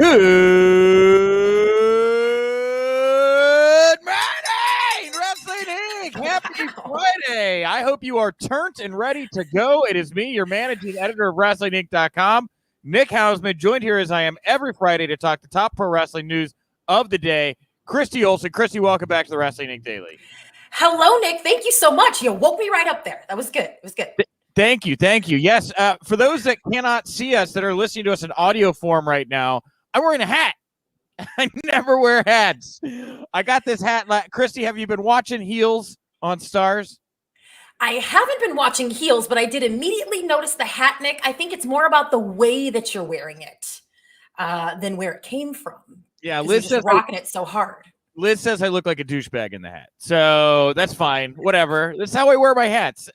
Good morning, Wrestling Inc. Happy Friday. I hope you are turned and ready to go. It is me, your managing editor of WrestlingInc.com, Nick Hausman, joined here as I am every Friday to talk the top pro wrestling news of the day. Christy Olson. Christy, welcome back to the Wrestling Inc. Daily. Hello, Nick. Thank you so much. You woke me right up there. That was good. It was good. Thank you. Yes, for those that cannot see us, that are listening to us in audio form right now, I'm wearing a hat. I never wear hats. I got this hat. Christy, have you been watching Heels on Stars? I haven't been watching Heels, but I did immediately notice the hat, Nick. I think it's more about the way that you're wearing it than where it came from. Yeah, Liz says rocking it so hard. Liz says I look like a douchebag in the hat, so that's fine. Whatever. That's how I wear my hats.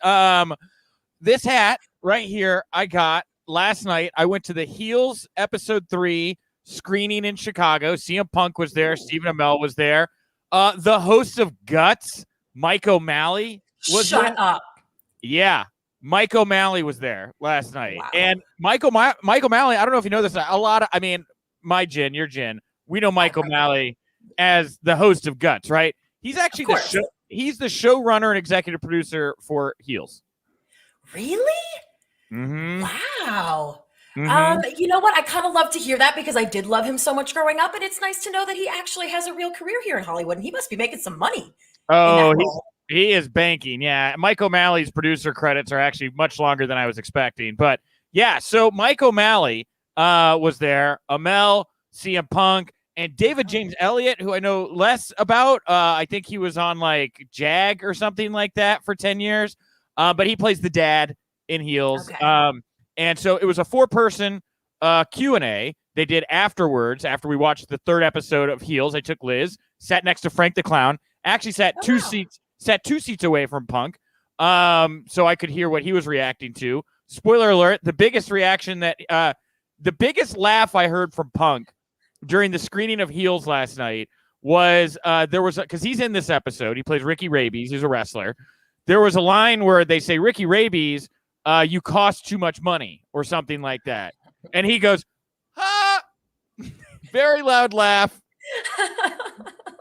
This hat right here, I got last night. I went to the Heels episode 3 screening in Chicago. CM Punk was there. Stephen Amell was there. The host of Guts, Mike O'Malley, was there. Shut up. Yeah, Mike O'Malley was there last night. Wow. And Mike O'Malley, I don't know if you know this, my Jin, your Jin, we know Mike O'Malley as the host of Guts, right? He's actually he's the showrunner and executive producer for Heels. Really? Mm-hmm. Wow. Mm-hmm. You know what? I kind of love to hear that because I did love him so much growing up, and it's nice to know that he actually has a real career here in Hollywood, and he must be making some money. Oh, he is banking. Yeah. Mike O'Malley's producer credits are actually much longer than I was expecting. But yeah, so Mike O'Malley was there, Amell, CM Punk, and David James Elliott, who I know less about. I think he was on like Jag or something like that for 10 years. But he plays the dad in Heels. Okay. And so it was a 4-person Q&A they did afterwards, after we watched the 3rd episode of Heels. I took Liz, sat next to Frank the Clown, actually sat two seats away from Punk, so I could hear what he was reacting to. Spoiler alert, the biggest laugh I heard from Punk during the screening of Heels last night was because he's in this episode. He plays Ricky Rabies. He's a wrestler. There was a line where they say, Ricky Rabies, you cost too much money or something like that. And he goes, ha! Very loud laugh.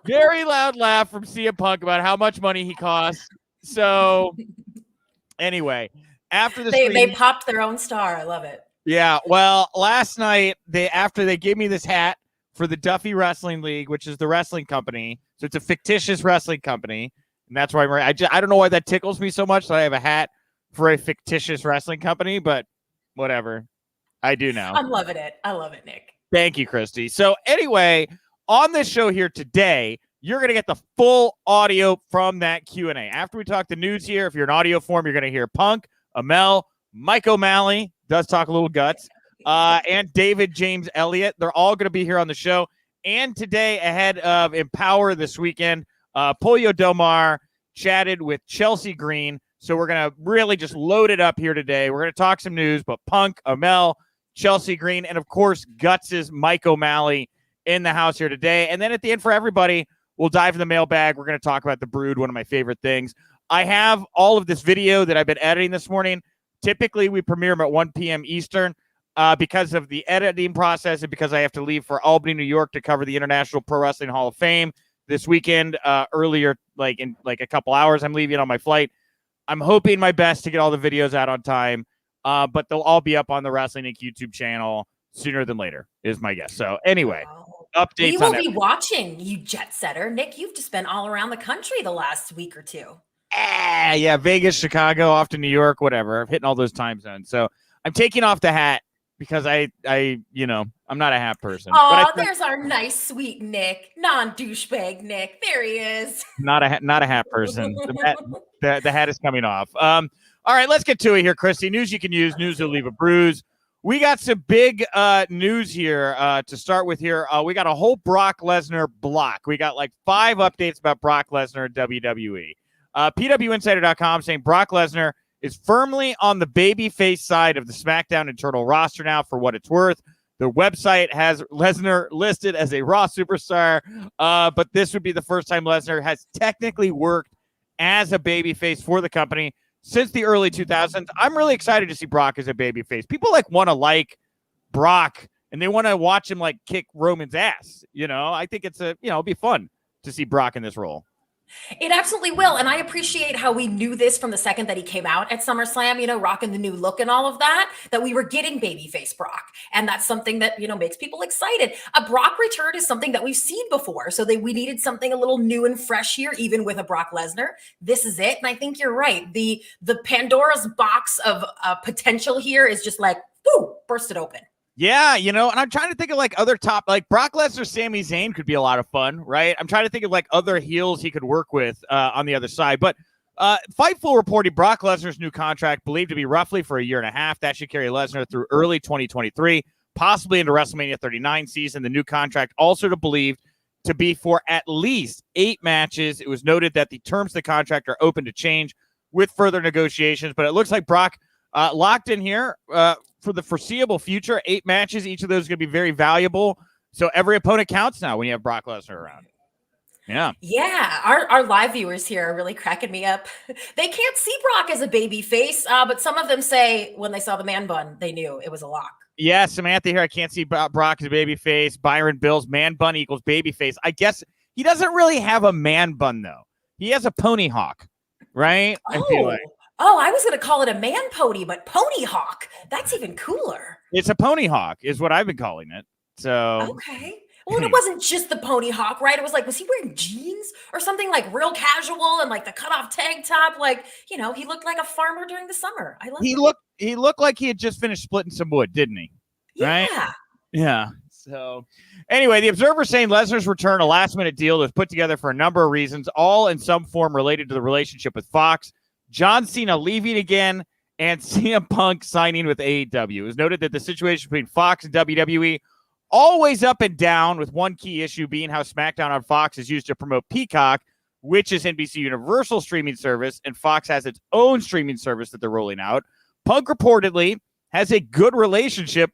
Very loud laugh from CM Punk about how much money he costs. So anyway, after the they popped their own star. I love it. Yeah. Well, last night, after they gave me this hat for the Duffy Wrestling League, which is the wrestling company. So it's a fictitious wrestling company. And that's why I don't know why that tickles me so much that I have a hat for a fictitious wrestling company, but whatever. I do now. I'm loving it. I love it, Nick. Thank you, Christy. So anyway, on this show here today, you're going to get the full audio from that Q&A. After we talk the news here, if you're in audio form, you're going to hear Punk, Amell, Mike O'Malley, does talk a little Guts, and David James Elliott. They're all going to be here on the show. And today, ahead of Empower this weekend, Pollo Del Mar chatted with Chelsea Green. So we're going to really just load it up here today. We're going to talk some news, but Punk, Amell, Chelsea Green, and of course, Guts' Mike O'Malley in the house here today. And then at the end for everybody, we'll dive in the mailbag. We're going to talk about The Brood, one of my favorite things. I have all of this video that I've been editing this morning. Typically, we premiere them at 1 p.m. Eastern because of the editing process and because I have to leave for Albany, New York to cover the International Pro Wrestling Hall of Fame this weekend. Earlier, in a couple hours, I'm leaving on my flight. I'm hoping my best to get all the videos out on time, but they'll all be up on the Wrestling Inc. YouTube channel sooner than later, is my guess. So anyway, updates. We will be watching you, jet setter. Nick, you've just been all around the country the last week or two. Yeah, Vegas, Chicago, off to New York, whatever. I'm hitting all those time zones. So I'm taking off the hat because I'm not a hat person. Oh, there's our nice, sweet Nick, non-douchebag Nick. There he is. Not a hat person. The hat is coming off. All right, let's get to it here, Christy. News you can use, news will leave a bruise. We got some big news here to start with here. We got a whole Brock Lesnar block. We got like 5 updates about Brock Lesnar and WWE. PWInsider.com saying Brock Lesnar is firmly on the babyface side of the SmackDown internal roster now, for what it's worth. The website has Lesnar listed as a Raw superstar, but this would be the first time Lesnar has technically worked as a babyface for the company since the early 2000s. I'm really excited to see Brock as a babyface. People want to like Brock and they want to watch him like kick Roman's ass. I think it's it'll be fun to see Brock in this role. It absolutely will. And I appreciate how we knew this from the second that he came out at SummerSlam, rocking the new look and all of that we were getting babyface Brock. And that's something that, makes people excited. A Brock return is something that we've seen before. So we needed something a little new and fresh here, even with a Brock Lesnar. This is it. And I think you're right. The Pandora's box of potential here is just like, whoo, bursted open. Yeah, and I'm trying to think of like other top, like Brock Lesnar, Sami Zayn could be a lot of fun, right? I'm trying to think of like other heels he could work with on the other side. But Fightful reported Brock Lesnar's new contract, believed to be roughly for a year and a half. That should carry Lesnar through early 2023, possibly into WrestleMania 39 season. The new contract also believed to be for at least 8 matches. It was noted that the terms of the contract are open to change with further negotiations, but it looks like Brock locked in here for the foreseeable future. 8 matches, each of those is going to be very valuable. So every opponent counts now when you have Brock Lesnar around. Yeah. Our live viewers here are really cracking me up. They can't see Brock as a baby face, but some of them say when they saw the man bun, they knew it was a lock. Yeah, Samantha here. I can't see Brock as a baby face. Byron Bills, man bun equals baby face. I guess he doesn't really have a man bun though. He has a pony hawk, right? I feel like. Oh, I was going to call it a man pony, but pony hawk. That's even cooler. It's a pony hawk is what I've been calling it. So okay. Well, it wasn't just the pony hawk, right? It was like, was he wearing jeans or something like real casual and like the cutoff tank top? Like, he looked like a farmer during the summer. I love it. He looked like he had just finished splitting some wood, didn't he? Yeah. Right? Yeah. So anyway, the Observer saying Lesnar's return, a last-minute deal that was put together for a number of reasons, all in some form related to the relationship with Fox. John Cena leaving again, and CM Punk signing with AEW. It was noted that the situation between Fox and WWE always up and down, with one key issue being how SmackDown on Fox is used to promote Peacock, which is NBC Universal streaming service, and Fox has its own streaming service that they're rolling out. Punk reportedly has a good relationship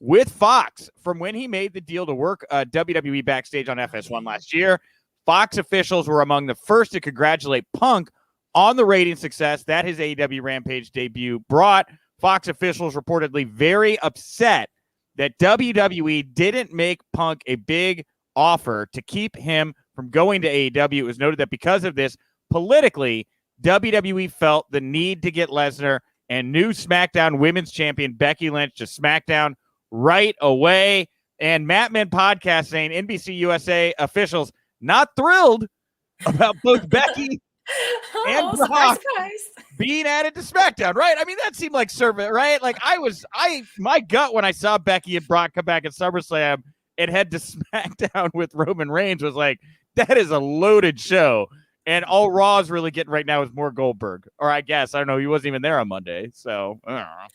with Fox from when he made the deal to work WWE backstage on FS1 last year. Fox officials were among the first to congratulate Punk on the rating success that his AEW Rampage debut brought. Fox officials reportedly very upset that WWE didn't make Punk a big offer to keep him from going to AEW. It was noted that because of this, politically, WWE felt the need to get Lesnar and new SmackDown Women's Champion Becky Lynch to SmackDown right away. And Matt Men Podcast saying NBC USA officials not thrilled about both Becky and Brock being added to SmackDown, right? I mean, that seemed like service, right? Like my gut when I saw Becky and Brock come back at SummerSlam and head to SmackDown with Roman Reigns was like, that is a loaded show. And all Raw is really getting right now is more Goldberg. Or I guess, I don't know, he wasn't even there on Monday. So, I don't know.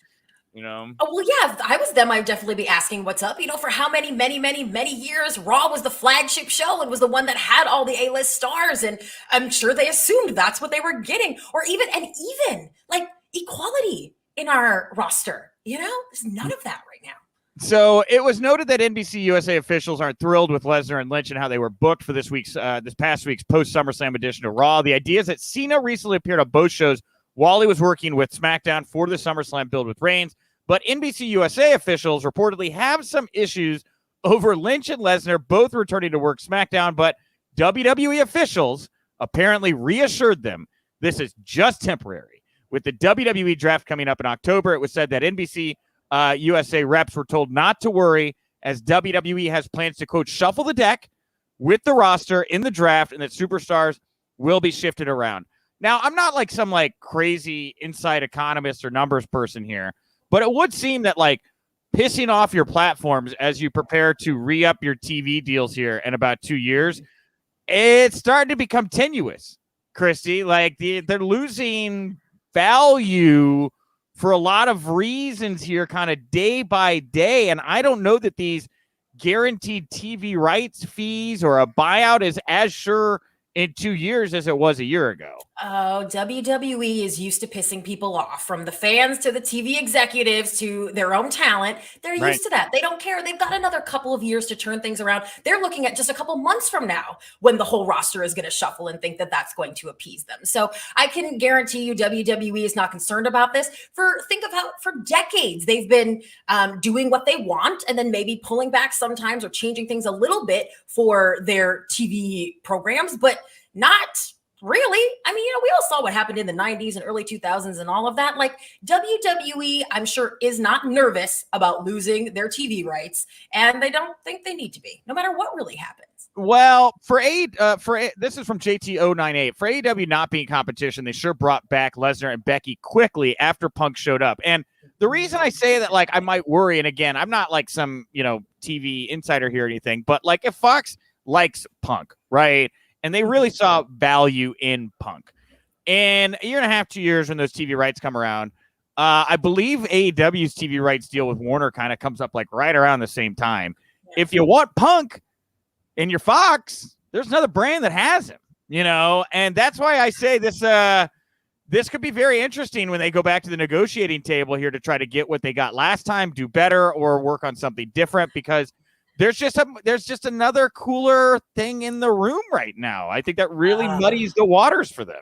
Oh, well, yeah, if I was them, I'd definitely be asking what's up. For how many years, Raw was the flagship show and was the one that had all the A-list stars. And I'm sure they assumed that's what they were getting. Or even like equality in our roster. There's none of that right now. So it was noted that NBC USA officials aren't thrilled with Lesnar and Lynch and how they were booked for this past week's post-SummerSlam edition of Raw. The idea is that Cena recently appeared on both shows while he was working with SmackDown for the SummerSlam build with Reigns. But NBC USA officials reportedly have some issues over Lynch and Lesnar both returning to work SmackDown, but WWE officials apparently reassured them this is just temporary. With the WWE draft coming up in October, it was said that NBC USA reps were told not to worry, as WWE has plans to, quote, shuffle the deck with the roster in the draft and that superstars will be shifted around. Now, I'm not like some like crazy inside economist or numbers person here, but it would seem that like pissing off your platforms as you prepare to re-up your TV deals here in about 2 years, it's starting to become tenuous, Christy. Like they're losing value for a lot of reasons here, kind of day by day. And I don't know that these guaranteed TV rights fees or a buyout is as sure in 2 years as it was a year ago. Oh, WWE is used to pissing people off, from the fans to the TV executives to their own talent. They're Right. used to that. They don't care. They've got another couple of years to turn things around. They're looking at just a couple months from now when the whole roster is going to shuffle and think that that's going to appease them. So I can guarantee you WWE is not concerned about this. Think of how for decades they've been doing what they want and then maybe pulling back sometimes or changing things a little bit for their TV programs, but not really. I mean, we all saw what happened in the 90s and early 2000s and all of that. Like, WWE, I'm sure, is not nervous about losing their TV rights, and they don't think they need to be, no matter what really happens. Well, this is from JT098. For AEW not being competition, they sure brought back Lesnar and Becky quickly after Punk showed up. And the reason I say that, like, I might worry, and again, I'm not like some, TV insider here or anything, but like if Fox likes Punk, right? And they really saw value in Punk. And a year and a half, 2 years when those TV rights come around, I believe AEW's TV rights deal with Warner kind of comes up like right around the same time. If you want Punk in your Fox, there's another brand that has him, and that's why I say this could be very interesting when they go back to the negotiating table here to try to get what they got last time, do better, or work on something different, because there's just another cooler thing in the room right now. I think that really muddies the waters for them.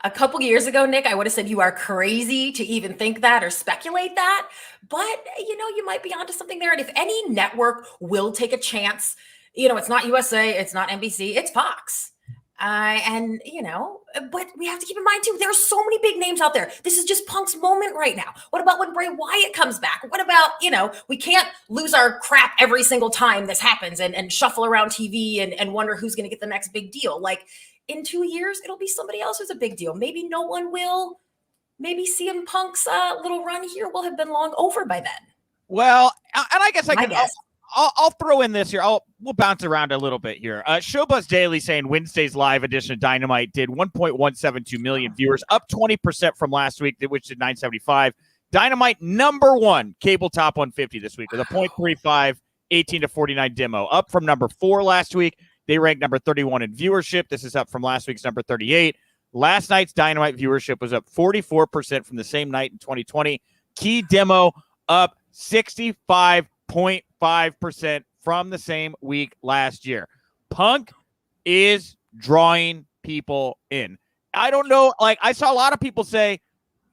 A couple years ago, Nick, I would have said you are crazy to even think that or speculate that. But, you might be onto something there. And if any network will take a chance, it's not USA, it's not NBC, it's Fox. But we have to keep in mind too, there's so many big names out there. This is just Punk's moment right now. What about when Bray Wyatt comes back? What about, we can't lose our crap every single time this happens and shuffle around TV and wonder who's going to get the next big deal. Like in 2 years, it'll be somebody else who's a big deal. Maybe no one will. Maybe CM Punk's little run here will have been long over by then. Well, and I guess I'll throw in this here. We'll bounce around a little bit here. Showbuzz Daily saying Wednesday's live edition of Dynamite did 1.172 million viewers, up 20% from last week, which did 975. Dynamite number one cable top 150 this week with a 0.35 18 to 49 demo, up from number 4 last week. They ranked number 31 in viewership. This is up from last week's number 38. Last night's Dynamite viewership was up 44% from the same night in 2020. Key demo up 65.5% from the same week last year. Punk is drawing people in. I don't know. Like, I saw a lot of people say,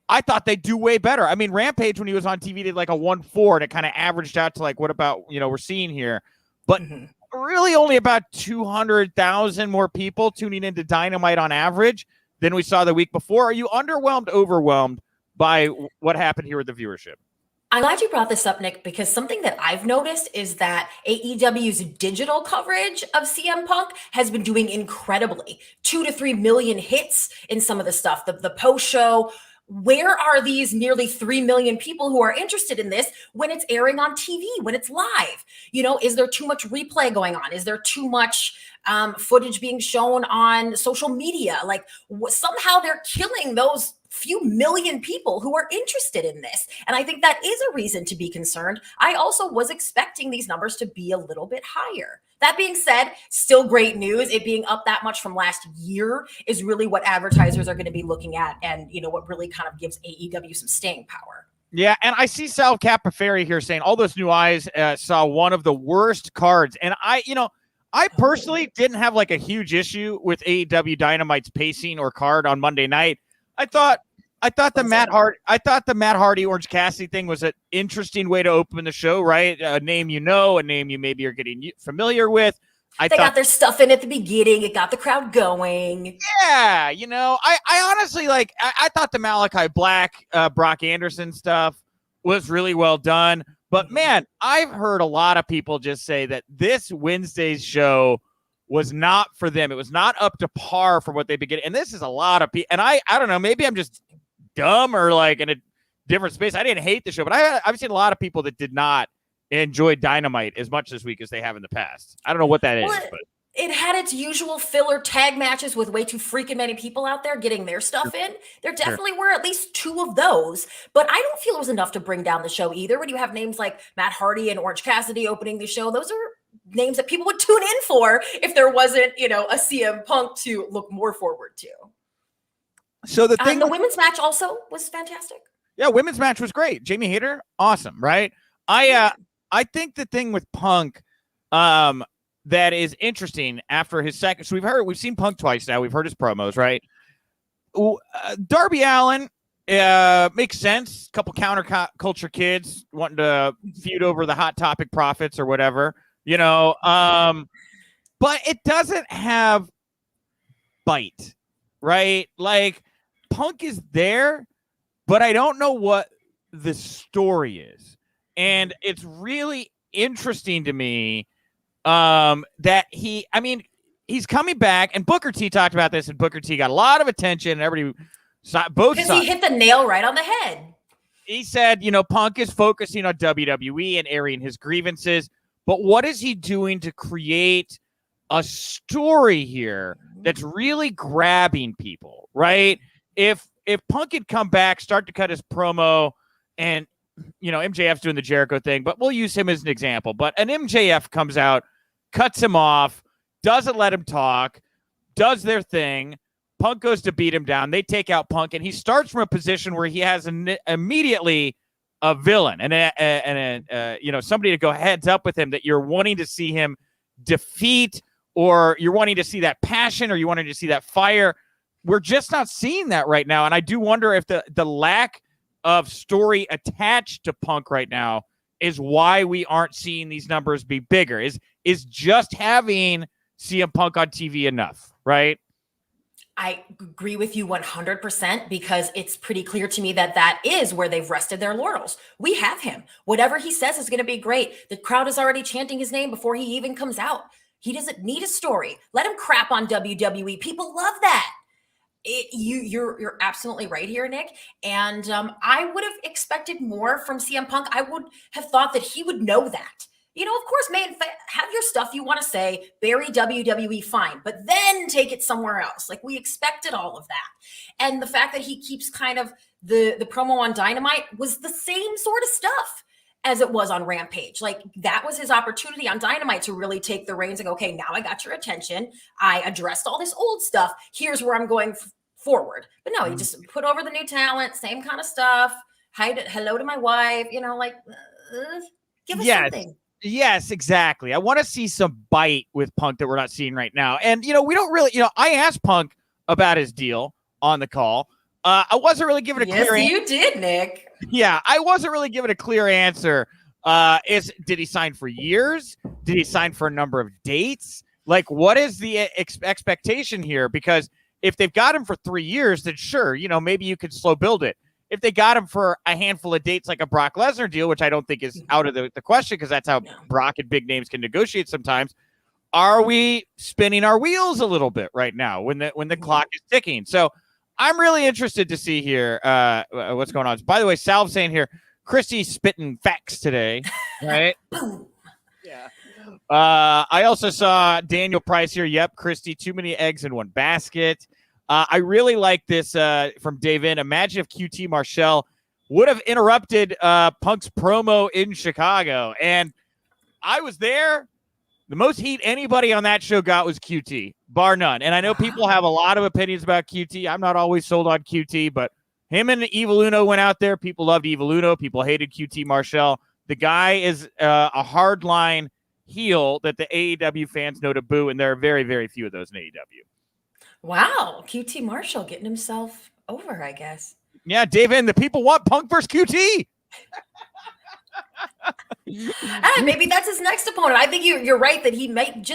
I thought they'd do way better. I mean, Rampage, when he was on TV, did like a 1.4, and it kind of averaged out to like, what about, we're seeing here. But really only about 200,000 more people tuning into Dynamite on average than we saw the week before. Are you underwhelmed, overwhelmed by what happened here with the viewership? I'm glad you brought this up, Nick, because something that I've noticed is that AEW's digital coverage of CM Punk has been doing incredibly. 2 to 3 million hits in some of the stuff, the post show. Where are these nearly 3 million people who are interested in this when it's airing on TV, when it's live? Is there too much replay going on? Is there too much footage being shown on social media? Like, somehow they're killing those few million people who are interested in this. And I think that is a reason to be concerned. I also was expecting these numbers to be a little bit higher. That being said, still great news. It being up that much from last year is really what advertisers are going to be looking at, and what really kind of gives AEW some staying power. Yeah, and I see Sal Capaferi here saying all those new eyes saw one of the worst cards. And I personally didn't have like a huge issue with AEW Dynamite's pacing or card on Monday night. I thought the Matt Hardy Orange Cassidy thing was an interesting way to open the show, right? A name a name you maybe are getting familiar with. They got their stuff in at the beginning. It got the crowd going. Yeah, I honestly I thought the Malachi Black, Brock Anderson stuff was really well done. But man, I've heard a lot of people just say that this Wednesday's show was not for them. It was not up to par for what they've been getting. And this is a lot of people. And I don't know, maybe I'm just dumb or like in a different space. I didn't hate the show, but I've seen a lot of people that did not enjoy Dynamite as much this week as they have in the past. I don't know what that is. But it had its usual filler tag matches with way too freaking many people out there getting their stuff in. There definitely were at least 2 of those, but I don't feel it was enough to bring down the show either. When you have names like Matt Hardy and Orange Cassidy opening the show, those are names that people would tune in for if there wasn't, a CM Punk to look more forward to. So the thing, the women's match also was fantastic. Yeah, women's match was great. Jamie Hayter, awesome, right? I think the thing with Punk, that is interesting after his second. So we've seen Punk twice now. We've heard his promos, right? Darby Allin makes sense. Couple counterculture kids wanting to feud over the Hot Topic profits or whatever, but it doesn't have bite, right? Like Punk is there, but I don't know what the story is. And it's really interesting to me that he's coming back, and Booker T talked about this, and Booker T got a lot of attention, and everybody, both sides. Because he hit the nail right on the head. He said, Punk is focusing on WWE and airing his grievances, but what is he doing to create a story here that's really grabbing people, right? If Punk had come back, start to cut his promo, and MJF's doing the Jericho thing, but we'll use him as an example. But an MJF comes out, cuts him off, doesn't let him talk, does their thing. Punk goes to beat him down. They take out Punk, and he starts from a position where he has immediately a villain and somebody to go heads up with him that you're wanting to see him defeat, or you're wanting to see that passion, or you wanting to see that fire. We're just not seeing that right now. And I do wonder if the lack of story attached to Punk right now is why we aren't seeing these numbers be bigger. Is just having CM Punk on TV enough, right? I agree with you 100% because it's pretty clear to me that is where they've rested their laurels. We have him. Whatever he says is going to be great. The crowd is already chanting his name before he even comes out. He doesn't need a story. Let him crap on WWE. People love that. You're absolutely right here, Nick. And I would have expected more from CM Punk. I would have thought that he would know that. Of course, man, have your stuff you want to say, bury WWE, fine, but then take it somewhere else. Like, we expected all of that. And the fact that he keeps kind of the promo on Dynamite was the same sort of stuff as it was on Rampage. Like, that was his opportunity on Dynamite to really take the reins and go, okay, now I got your attention. I addressed all this old stuff. Here's where I'm going forward. But no, he just put over the new talent, same kind of stuff. Hello to my wife, give us something. Yes, exactly. I want to see some bite with Punk that we're not seeing right now. And, we don't really, I asked Punk about his deal on the call. I wasn't really giving a clear answer. Yes, you did, Nick. Yeah, I wasn't really giving a clear answer. Did he sign for years? Did he sign for a number of dates? Like, what is the expectation here? Because if they've got him for 3 years, then sure, maybe you could slow build it. If they got him for a handful of dates like a Brock Lesnar deal, which I don't think is out of the question because that's how Brock and big names can negotiate sometimes, are we spinning our wheels a little bit right now when the clock is ticking? So I'm really interested to see here what's going on. By the way, Sal's saying here, Christy's spitting facts today, right? Yeah. I also saw Daniel Price here. Yep, Christy, too many eggs in one basket. I really like this from Dave In. Imagine if QT Marshall would have interrupted Punk's promo in Chicago. And I was there. The most heat anybody on that show got was QT, bar none. And I know people have a lot of opinions about QT. I'm not always sold on QT, but him and Evil Uno went out there. People loved Evil Uno. People hated QT Marshall. The guy is a hardline heel that the AEW fans know to boo, and there are very, very few of those in AEW. Wow, QT Marshall getting himself over, I guess. Yeah, David, the people want Punk versus QT. Maybe that's his next opponent. I think you're right that he might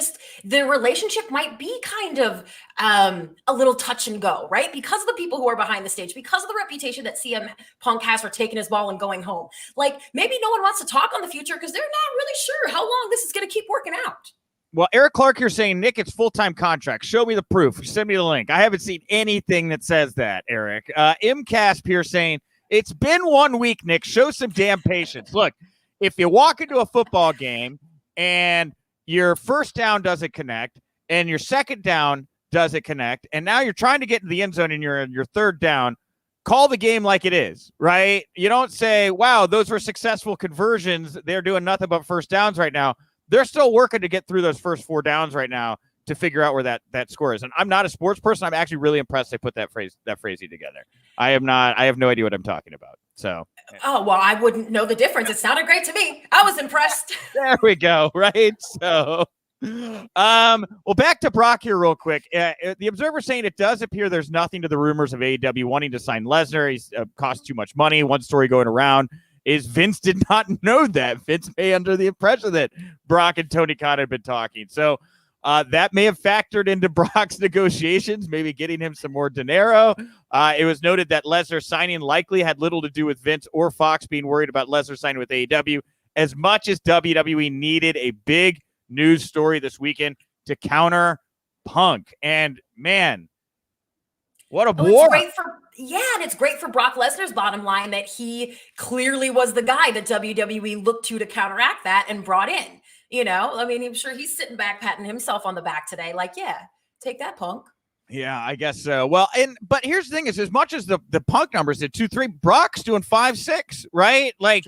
the relationship might be kind of a little touch and go, right? Because of the people who are behind the stage, because of the reputation that CM Punk has for taking his ball and going home. Like, maybe no one wants to talk on the future because they're not really sure how long this is going to keep working out. Well, Eric Clark here saying, Nick, it's full-time contract. Show me the proof. Send me the link. I haven't seen anything that says that, Eric. M. Casp here saying, it's been 1 week, Nick. Show some damn patience. Look, if you walk into a football game and your first down doesn't connect and your second down doesn't connect, and now you're trying to get in the end zone and you're in your third down, call the game like it is, right? You don't say, wow, those were successful conversions. They're doing nothing but first downs right now. They're still working to get through those first 4 downs right now to figure out where that score is. And I'm not a sports person. I'm actually really impressed they put that phrasing together. I have no idea what I'm talking about. So. Oh, well, I wouldn't know the difference. It sounded great to me. I was impressed. There we go. Right. So, well, back to Brock here real quick. The Observer saying it does appear there's nothing to the rumors of AEW wanting to sign Lesnar. He's cost too much money. One story going around is Vince did not know that. Vince may under the impression that Brock and Tony Khan had been talking. So that may have factored into Brock's negotiations, maybe getting him some more dinero. It was noted that Lesnar signing likely had little to do with Vince or Fox being worried about Lesnar signing with AEW, as much as WWE needed a big news story this weekend to counter Punk. And man, what a war. And it's great for Brock Lesnar's bottom line that he clearly was the guy that WWE looked to counteract that and brought in. You know, I mean, I'm sure he's sitting back patting himself on the back today. Like, yeah, take that, Punk. Yeah, I guess so. Well, but here's the thing is, as much as the Punk numbers did 2-3, Brock's doing 5-6, right? Like,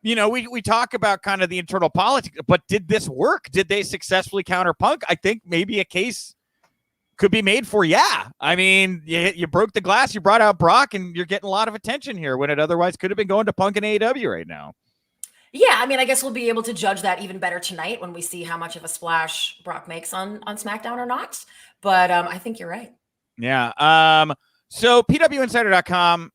we talk about kind of the internal politics, but did this work? Did they successfully counter Punk? I think maybe a case could be made for, yeah. I mean, you broke the glass, you brought out Brock, and you're getting a lot of attention here when it otherwise could have been going to Punk and AEW right now. Yeah, I mean, I guess we'll be able to judge that even better tonight when we see how much of a splash Brock makes on SmackDown or not. But I think you're right. Yeah. So PWInsider.com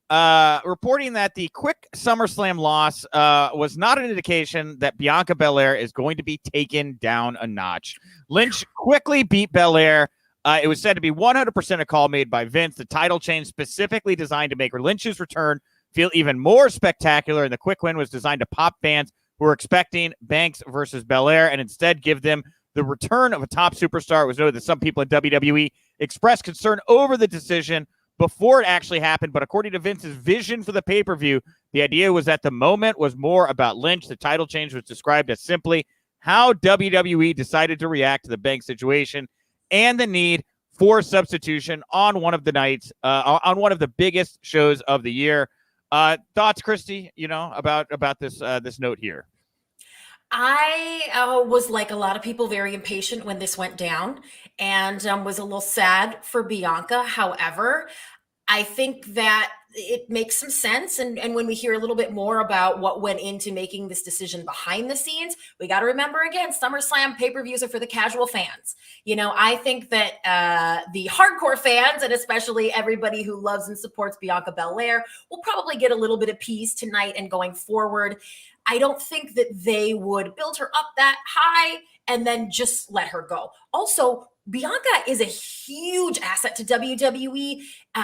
reporting that the quick SummerSlam loss was not an indication that Bianca Belair is going to be taken down a notch. Lynch quickly beat Belair. It was said to be 100% a call made by Vince. The title change specifically designed to make Lynch's return feel even more spectacular, and the quick win was designed to pop fans who were expecting Banks versus Belair and instead give them the return of a top superstar. It was noted that some people in WWE expressed concern over the decision before it actually happened, but according to Vince's vision for the pay-per-view, the idea was that the moment was more about Lynch. The title change was described as simply how WWE decided to react to the Banks situation and the need for substitution on one of the nights, on one of the biggest shows of the year. Thoughts, Christy, about this note here? I was, like a lot of people, very impatient when this went down and was a little sad for Bianca. However, I think that it makes some sense. And when we hear a little bit more about what went into making this decision behind the scenes, we got to remember, again, SummerSlam pay-per-views are for the casual fans. I think that the hardcore fans, and especially everybody who loves and supports Bianca Belair, will probably get a little bit of peace tonight and going forward. I don't think that they would build her up that high and then just let her go. Also, Bianca is a huge asset to WWE,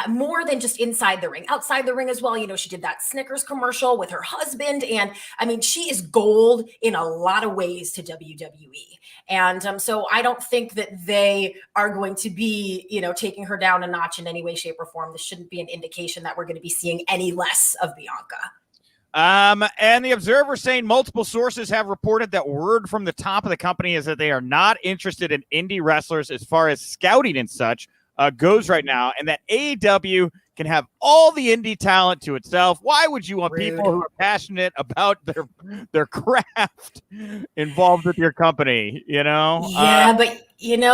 more than just inside the ring, outside the ring as well. She did that Snickers commercial with her husband. And I mean, she is gold in a lot of ways to WWE. And so I don't think that they are going to be, taking her down a notch in any way, shape, or form. This shouldn't be an indication that we're going to be seeing any less of Bianca. And the Observer saying multiple sources have reported that word from the top of the company is that they are not interested in indie wrestlers as far as scouting and such goes right now, and that AEW can have all the indie talent to itself. Why would you want people who are passionate about their craft involved with your company? Yeah, but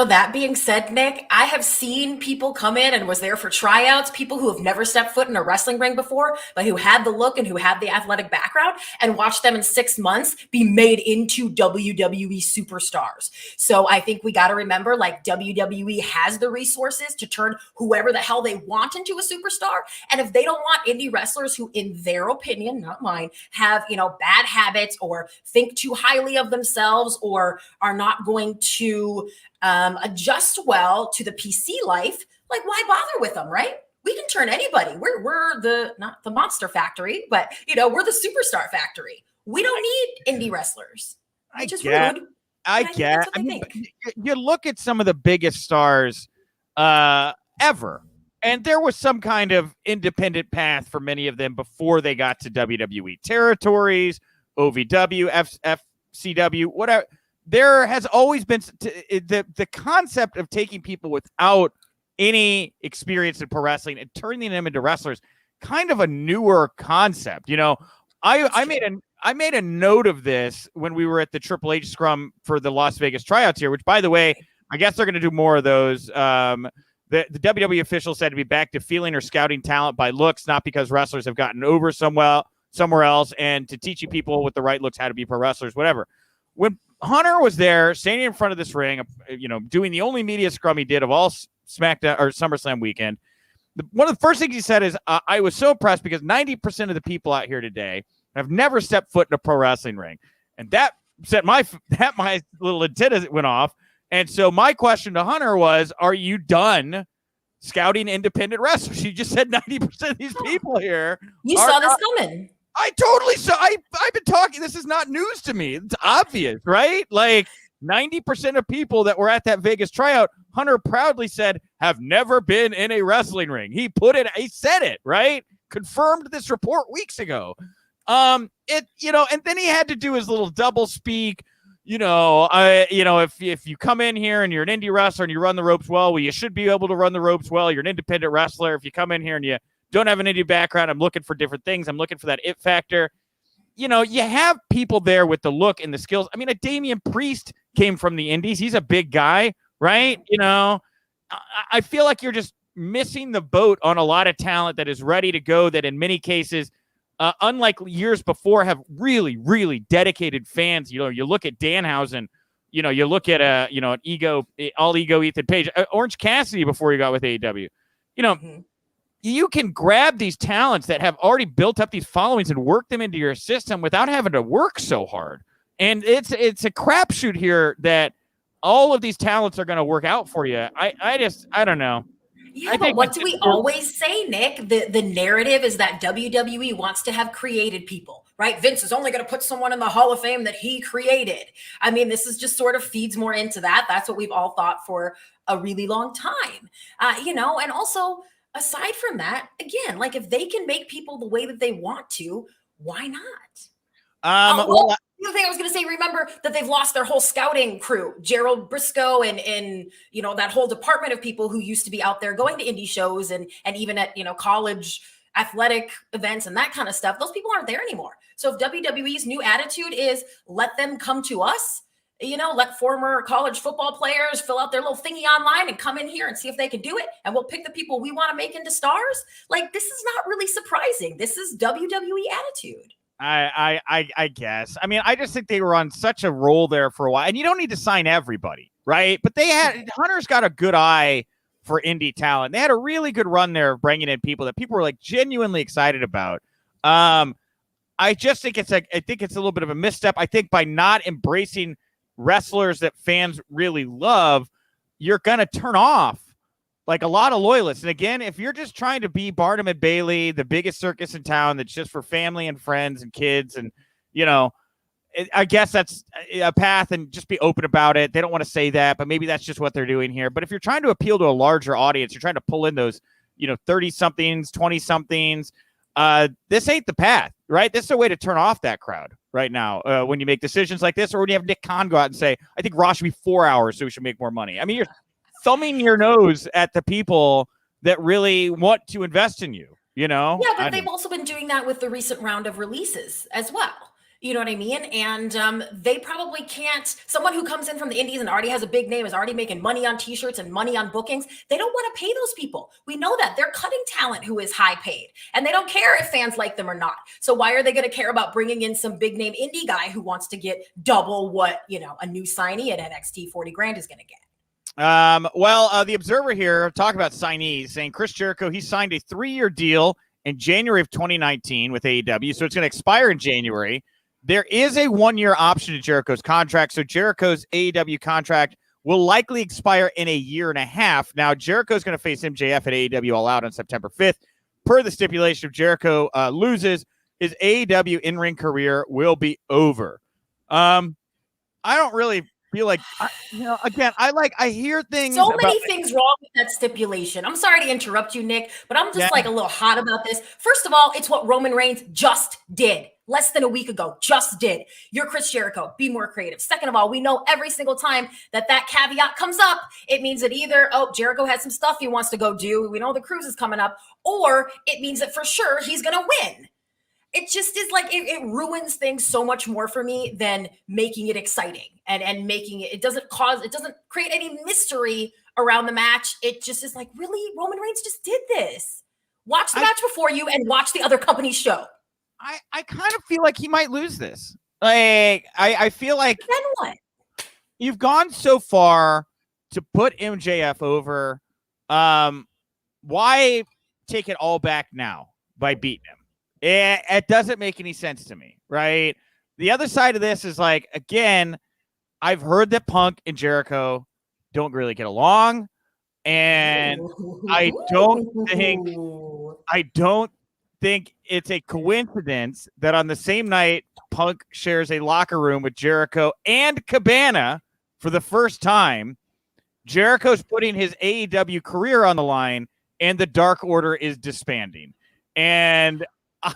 that being said, Nick, I have seen people come in and was there for tryouts, people who have never stepped foot in a wrestling ring before, but who had the look and who had the athletic background, and watched them in 6 months be made into WWE superstars. So I think we got to remember, like, WWE has the resources to turn whoever the hell they want into a superstar. And if they don't want indie wrestlers who, in their opinion, not mine, have, bad habits or think too highly of themselves or are not going to adjust well to the PC life, like, why bother with them, right? We can turn anybody. We're not the monster factory, but we're the superstar factory. We don't need indie wrestlers. Which is rude. I get. I mean, you look at some of the biggest stars ever, and there was some kind of independent path for many of them before they got to WWE territories, OVW, FCW, whatever. There has always been the concept of taking people without any experience in pro wrestling and turning them into wrestlers, kind of a newer concept. I made a note of this when we were at the Triple H scrum for the Las Vegas tryouts here, which, by the way, I guess they're going to do more of those. The WWE official said to be back to feeling or scouting talent by looks, not because wrestlers have gotten over somewhere else, and to teaching people with the right looks how to be pro wrestlers, whatever. When Hunter was there, standing in front of this ring, doing the only media scrum he did of all SmackDown or SummerSlam weekend, one of the first things he said is, I was so impressed because 90% of the people out here today have never stepped foot in a pro wrestling ring. And that set my little antenna went off. And so my question to Hunter was, are you done scouting independent wrestlers? You just said 90% of these people here. You saw this coming. I totally saw. I've been talking. This is not news to me. It's obvious, right? Like 90% of people that were at that Vegas tryout, Hunter proudly said, have never been in a wrestling ring. He said it, right? Confirmed this report weeks ago. And then he had to do his little double speak. If you come in here and you're an indie wrestler and you run the ropes well, you should be able to run the ropes well. You're an independent wrestler. If you come in here and you don't have an indie background, I'm looking for different things. I'm looking for that it factor. You have people there with the look and the skills. I mean, a Damian Priest came from the indies. He's a big guy, right? I feel like you're just missing the boat on a lot of talent that is ready to go, that in many cases, unlike years before, have really, really dedicated fans. You look at Danhausen, you look at an all ego Ethan Page, Orange Cassidy before he got with AEW. You can grab these talents that have already built up these followings and work them into your system without having to work so hard. And it's a crapshoot here that all of these talents are going to work out for you. I don't know. Yeah, but what do we always say, Nick? The narrative is that WWE wants to have created people, right? Vince is only going to put someone in the Hall of Fame that he created. I mean, this is just sort of feeds more into that. That's what we've all thought for a really long time. And also, aside from that, again, like if they can make people the way that they want to, why not? The other thing I was going to say, remember that they've lost their whole scouting crew, Gerald Briscoe and that whole department of people who used to be out there going to indie shows and even at, college athletic events and that kind of stuff. Those people aren't there anymore. So if WWE's new attitude is let them come to us, let former college football players fill out their little thingy online and come in here and see if they can do it. And we'll pick the people we want to make into stars. Like, this is not really surprising. This is WWE attitude. I guess. I mean, I just think they were on such a roll there for a while, and you don't need to sign everybody, right? But Hunter's got a good eye for indie talent. They had a really good run there of bringing in people that people were like genuinely excited about. I just think it's a little bit of a misstep. I think by not embracing wrestlers that fans really love, you're going to turn off like a lot of loyalists. And again, if you're just trying to be Barnum and Bailey, the biggest circus in town that's just for family and friends and kids, and, I guess that's a path, and just be open about it. They don't want to say that, but maybe that's just what they're doing here. But if you're trying to appeal to a larger audience, you're trying to pull in those, 30-somethings, 20-somethings, this ain't the path, right? This is a way to turn off that crowd right now when you make decisions like this, or when you have Nick Khan go out and say, I think Raw should be 4 hours so we should make more money. I mean, you're thumbing your nose at the people that really want to invest in you, Yeah, but they've also been doing that with the recent round of releases as well. You know what I mean? And they probably can't, someone who comes in from the indies and already has a big name, is already making money on t-shirts and money on bookings. They don't want to pay those people. We know that. They're cutting talent who is high paid, and they don't care if fans like them or not. So why are they going to care about bringing in some big name indie guy who wants to get double what, a new signee at NXT 40 grand is going to get? The Observer here talk about signees, saying Chris Jericho, he signed a 3-year deal in January of 2019 with AEW, so it's going to expire in January. There is a 1-year option to Jericho's contract, so Jericho's AEW contract will likely expire in a year and a half. Now, Jericho's going to face MJF at AEW All Out on September 5th. Per the stipulation, if Jericho loses, his AEW in-ring career will be over. I don't really feel like, I hear things. So many things wrong with that stipulation. I'm sorry to interrupt you, Nick, but I'm just a little hot about this. First of all, it's what Roman Reigns just did. Less than a week ago, just did. You're Chris Jericho. Be more creative. Second of all, we know every single time that caveat comes up, it means that either, Jericho has some stuff he wants to go do. We know the cruise is coming up. Or it means that for sure he's going to win. it just is like it ruins things so much more for me than making it exciting and making it doesn't create any mystery around the match. It just is like, really, Roman Reigns just did this. Watch the match before you and watch the other company's show. I kind of feel like he might lose this. Like I feel like then what? You've gone so far to put MJF over. Why take it all back now by beating him? It doesn't make any sense to me, right? The other side of this is like, again, I've heard that Punk and Jericho don't really get along, and I don't think it's a coincidence that on the same night Punk shares a locker room with Jericho and Cabana for the first time. Jericho's putting his AEW career on the line, and the Dark Order is disbanding. And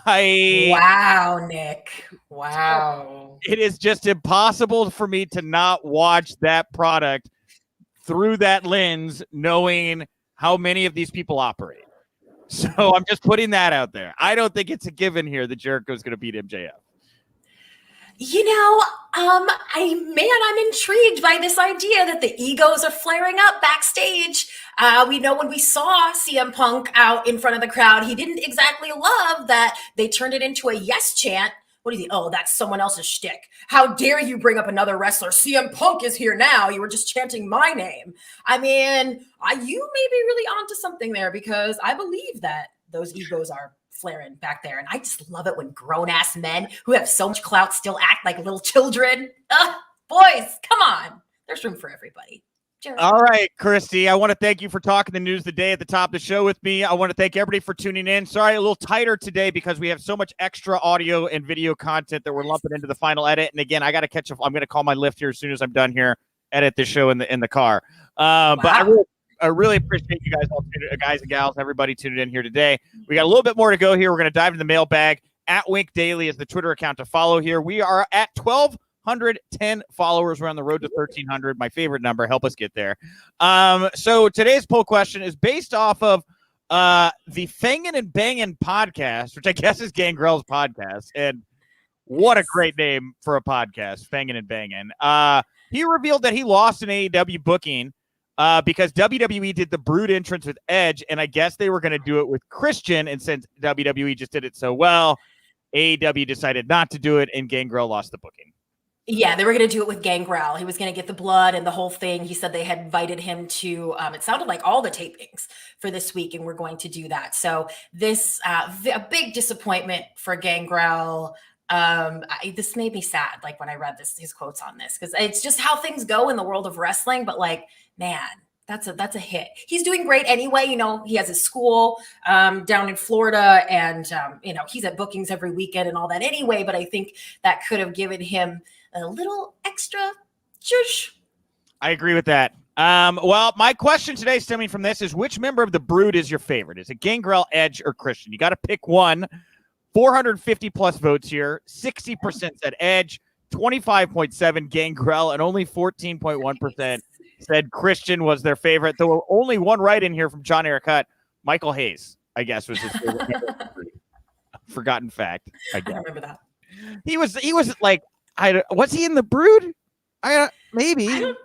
wow, Nick. Wow. It is just impossible for me to not watch that product through that lens, knowing how many of these people operate. So I'm just putting that out there. I don't think it's a given here that Jericho's going to beat MJF. You know, I'm intrigued by this idea that the egos are flaring up backstage. We know when we saw CM Punk out in front of the crowd, he didn't exactly love that they turned it into a yes chant. What do you think? Oh, that's someone else's shtick. How dare you bring up another wrestler? CM Punk is here now. You were just chanting my name. I mean, you may be really onto something there, because I believe that those egos are flaring back there. And I just love it when grown-ass men who have so much clout still act like little children. Boys, come on. There's room for everybody. All right, Christy, I want to thank you for talking the news of the day at the top of the show with me. I want to thank everybody for tuning in. Sorry, a little tighter today because we have so much extra audio and video content that we're lumping into the final edit. And again, I got to catch up. I'm going to call my lift here as soon as I'm done here, edit the show in the car. Wow. But I really appreciate you guys all, guys and gals, everybody tuning in here today. We got a little bit more to go here. We're going to dive into the mailbag. At Wink Daily is the Twitter account to follow here. We are at 1,210 followers. We're on the road to 1,300. My favorite number. Help us get there. So today's poll question is based off of the Fangin' and Bangin' podcast, which I guess is Gangrel's podcast. And what a great name for a podcast, Fangin' and Bangin'. He revealed that he lost an AEW booking because WWE did the Brood entrance with Edge, and I guess they were going to do it with Christian, and since WWE just did it so well, AEW decided not to do it, and Gangrel lost the booking. Yeah, they were going to do it with Gangrel. He was going to get the blood and the whole thing. He said they had invited him to, it sounded like all the tapings for this week, and we're going to do that. So this, a big disappointment for Gangrel. This made me sad, like when I read his quotes on this, because it's just how things go in the world of wrestling. But like, man, that's a hit. He's doing great anyway. You know, he has his school down in Florida, and you know, he's at bookings every weekend and all that anyway. But I think that could have given him a little extra shush. I agree with that. Well, my question today stemming from this is, which member of the Brood is your favorite? Is it Gangrel, Edge, or Christian? You got to pick one. 450 plus votes here. 60% said Edge, 25.7 Gangrel, and only 14.1% said Christian was their favorite. There were only one right in here from John Eric Hutt. Michael Hayes, I guess, was his favorite. Forgotten fact. I guess. I remember that. He was like, was he in the Brood? Maybe. I don't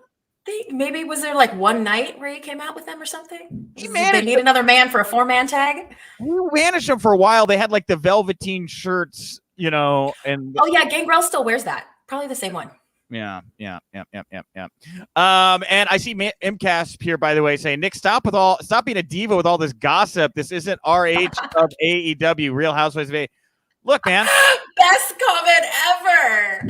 think, maybe was there like one night where he came out with them or something? Did they need another man for a 4-man tag? We managed them for a while. They had like the velveteen shirts, you know, and oh yeah, Gangrel still wears that. Probably the same one. Yeah. And I see MCASP here, by the way, saying, Nick, stop being a diva with all this gossip. This isn't RH of AEW, Real Housewives of AEW. Look, man. Best comment ever.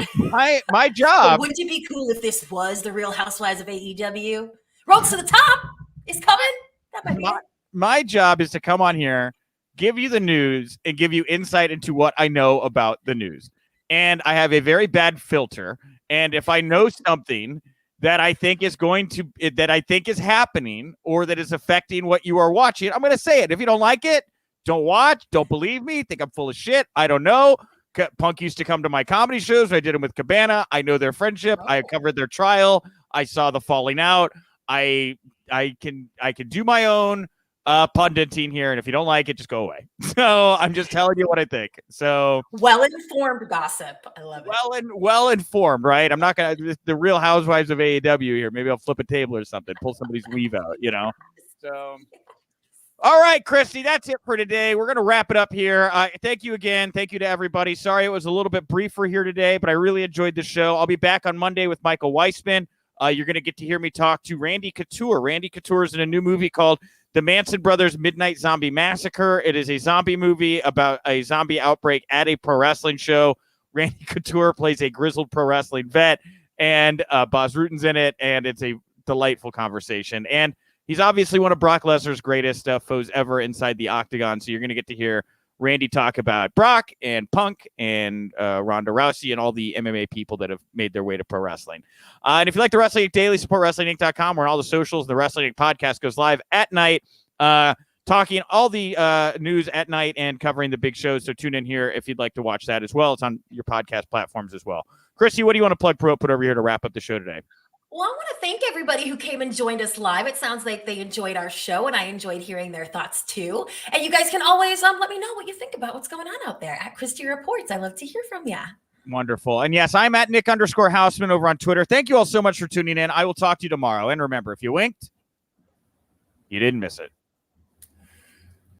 My job. Wouldn't it be cool if this was the Real Housewives of AEW? Road to the top is coming. That might be it. My job is to come on here, give you the news, and give you insight into what I know about the news. And I have a very bad filter. And if I know something that I think is happening or that is affecting what you are watching, I'm going to say it. If you don't like it, don't watch, don't believe me, think I'm full of shit. I don't know. Punk used to come to my comedy shows. I did them with Cabana. I know their friendship. I covered their trial. I saw the falling out. I can do my own punditing here, and if you don't like it, just go away. So I'm just telling you what I think. So well-informed gossip. I love it. Well informed, right? I'm not gonna the Real Housewives of AEW here. Maybe I'll flip a table or something, pull somebody's weave out, So. All right, Christy, that's it for today. We're going to wrap it up here. Thank you again. Thank you to everybody. Sorry it was a little bit briefer here today, but I really enjoyed the show. I'll be back on Monday with Michael Weissman. You're going to get to hear me talk to Randy Couture. Randy Couture is in a new movie called The Manson Brothers Midnight Zombie Massacre. It is a zombie movie about a zombie outbreak at a pro wrestling show. Randy Couture plays a grizzled pro wrestling vet, and Bas Rutten's in it, and it's a delightful conversation. And he's obviously one of Brock Lesnar's greatest foes ever inside the octagon. So you're going to get to hear Randy talk about Brock and Punk and Ronda Rousey and all the MMA people that have made their way to pro wrestling. And if you like the Wrestling Inc. Daily, support WrestlingInc.com, where all the socials, the Wrestling Inc. podcast goes live at night, talking all the news at night and covering the big shows. So tune in here if you'd like to watch that as well. It's on your podcast platforms as well. Christy, what do you want to put over here to wrap up the show today? Well, I want to thank everybody who came and joined us live. It sounds like they enjoyed our show, and I enjoyed hearing their thoughts too. And you guys can always let me know what you think about what's going on out there at Christy Reports. I love to hear from you. Wonderful. And yes, I'm at Nick_Hausman over on Twitter. Thank you all so much for tuning in. I will talk to you tomorrow. And remember, if you winked, you didn't miss it.